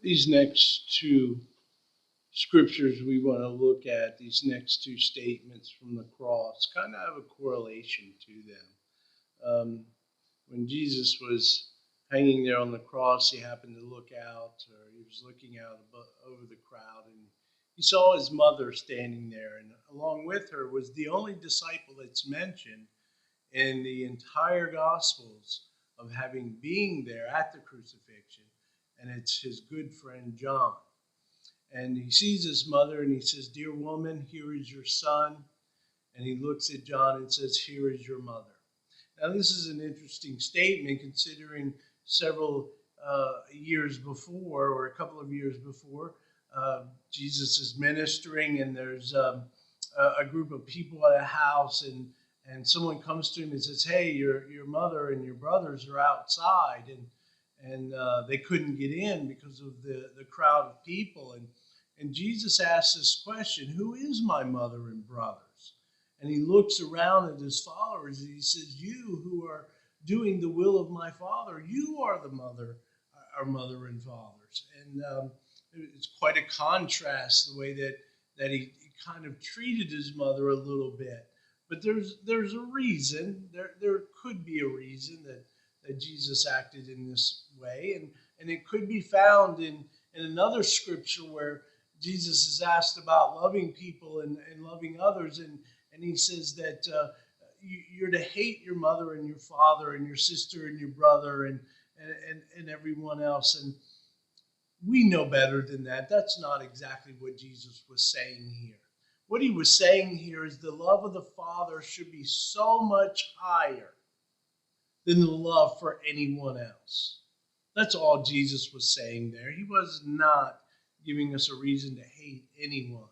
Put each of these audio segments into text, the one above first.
These next two scriptures we want to look at, these next two statements from the cross, kind of have a correlation to them. When Jesus was hanging there on the cross, he happened to look out, or he was looking out over the crowd, and he saw his mother standing there, and along with her was the only disciple that's mentioned in the entire Gospels of having being there at the crucifixion, and it's his good friend John. And he sees his mother and he says, "Dear woman, here is your son." And he looks at John and says, "Here is your mother." Now, this is an interesting statement considering several years before, or a couple of years before, Jesus is ministering, and there's a group of people at a house, and someone comes to him and says, "Hey, your mother and your brothers are outside," and they couldn't get in because of the crowd of people. And Jesus asks this question, "Who is my mother and brothers?" And he looks around at his followers and he says, "You who are doing the will of my Father, you are the mother, our mother and fathers." And it's quite a contrast the way that he kind of treated his mother a little bit. But there's a reason, there could be a reason that Jesus acted in this way. And it could be found in another scripture where Jesus is asked about loving people and loving others. And he says that you're to hate your mother and your father and your sister and your brother and everyone else. And we know better than that. That's not exactly what Jesus was saying here. What he was saying here is the love of the Father should be so much higher than the love for anyone else. That's all Jesus was saying there. He was not giving us a reason to hate anyone.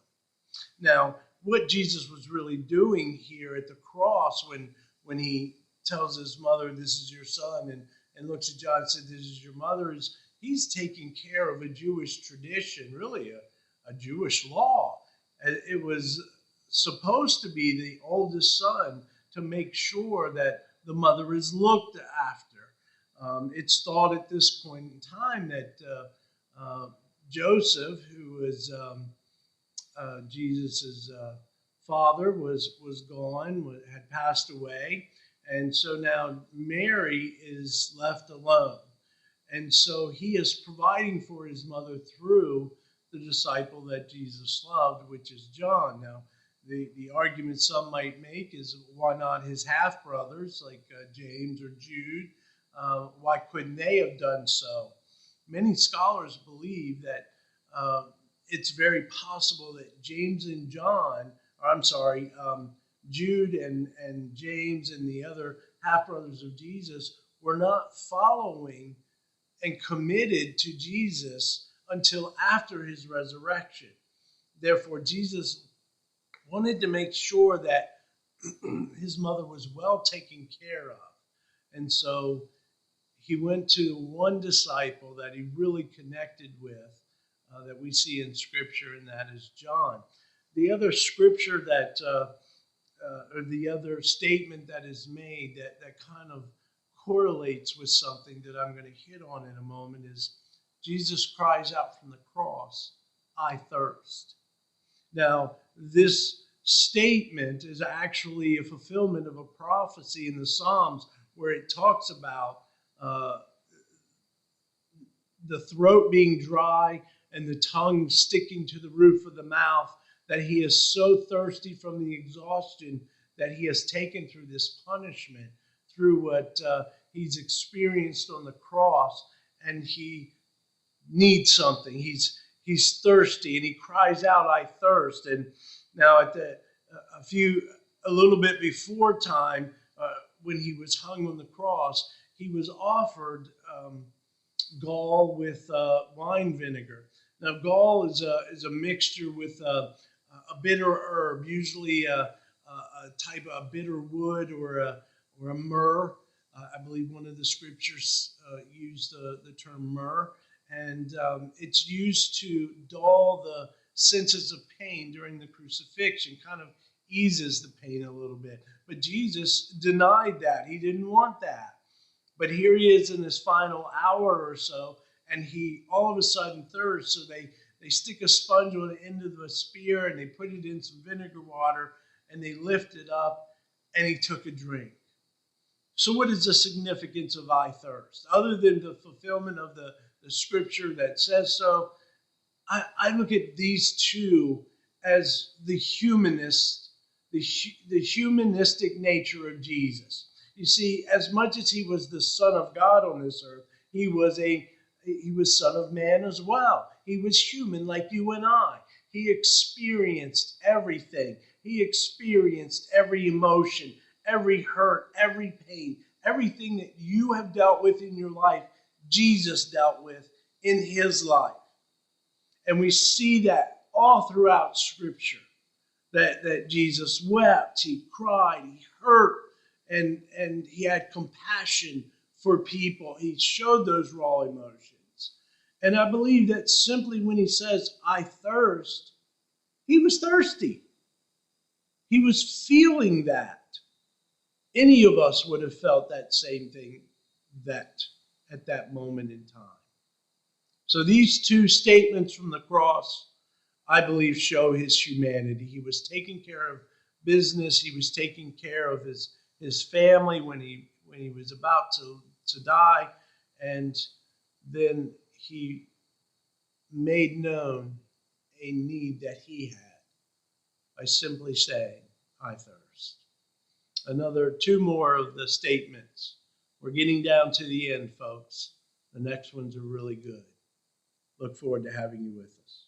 Now, what Jesus was really doing here at the cross when he tells his mother, "This is your son," and looks at John and said, "This is your mother," is he's taking care of a Jewish tradition, really a Jewish law. It was supposed to be the oldest son to make sure that the mother is looked after. It's thought at this point in time that Joseph, who was Jesus' father, was gone, had passed away, and so now Mary is left alone. And so he is providing for his mother through the disciple that Jesus loved, which is John. Now, the argument some might make is, why not his half brothers like James or Jude? Why couldn't they have done so? Many scholars believe that it's very possible that James and John, or I'm sorry, Jude and James and the other half brothers of Jesus were not following and committed to Jesus until after his resurrection. Therefore, Jesus wanted to make sure that his mother was well taken care of. And so he went to one disciple that he really connected with, that we see in Scripture, and that is John. The other scripture that, or the other statement that is made that kind of correlates with something that I'm going to hit on in a moment is Jesus cries out from the cross, "I thirst." Now, this statement is actually a fulfillment of a prophecy in the Psalms where it talks about the throat being dry and the tongue sticking to the roof of the mouth, that he is so thirsty from the exhaustion that he has taken through this punishment, through what he's experienced on the cross, and he needs something. He's thirsty, and he cries out, "I thirst." And now at a little bit before time, when he was hung on the cross, he was offered gall with wine vinegar. Now, gall is a mixture with a bitter herb, usually a type of bitter wood or a myrrh. I believe one of the scriptures used the term myrrh, and it's used to dull the senses of pain during the crucifixion, kind of eases the pain a little bit. But Jesus denied that. He didn't want that. But here he is in his final hour or so, and he all of a sudden thirsts. So they stick a sponge on the end of the spear and they put it in some vinegar water and they lift it up, and he took a drink. So what is the significance of I thirst? Other than the fulfillment of the scripture that says so, I look at these two as the humanistic nature of Jesus. You see, as much as he was the Son of God on this earth, he was Son of Man as well. He was human like you and I. He experienced everything. He experienced every emotion, every hurt, every pain, everything that you have dealt with in your life, Jesus dealt with in his life. And we see that all throughout Scripture, that Jesus wept, he cried, he hurt, and he had compassion for people. He showed those raw emotions. And I believe that simply when he says, I thirst, he was thirsty. He was feeling that. Any of us would have felt that same thing at that moment in time. So these two statements from the cross, I believe, show his humanity. He was taking care of business. He was taking care of his family when he was about to die. And then he made known a need that he had by simply saying, I thirst. Two more of the statements. We're getting down to the end, folks. The next ones are really good. Look forward to having you with us.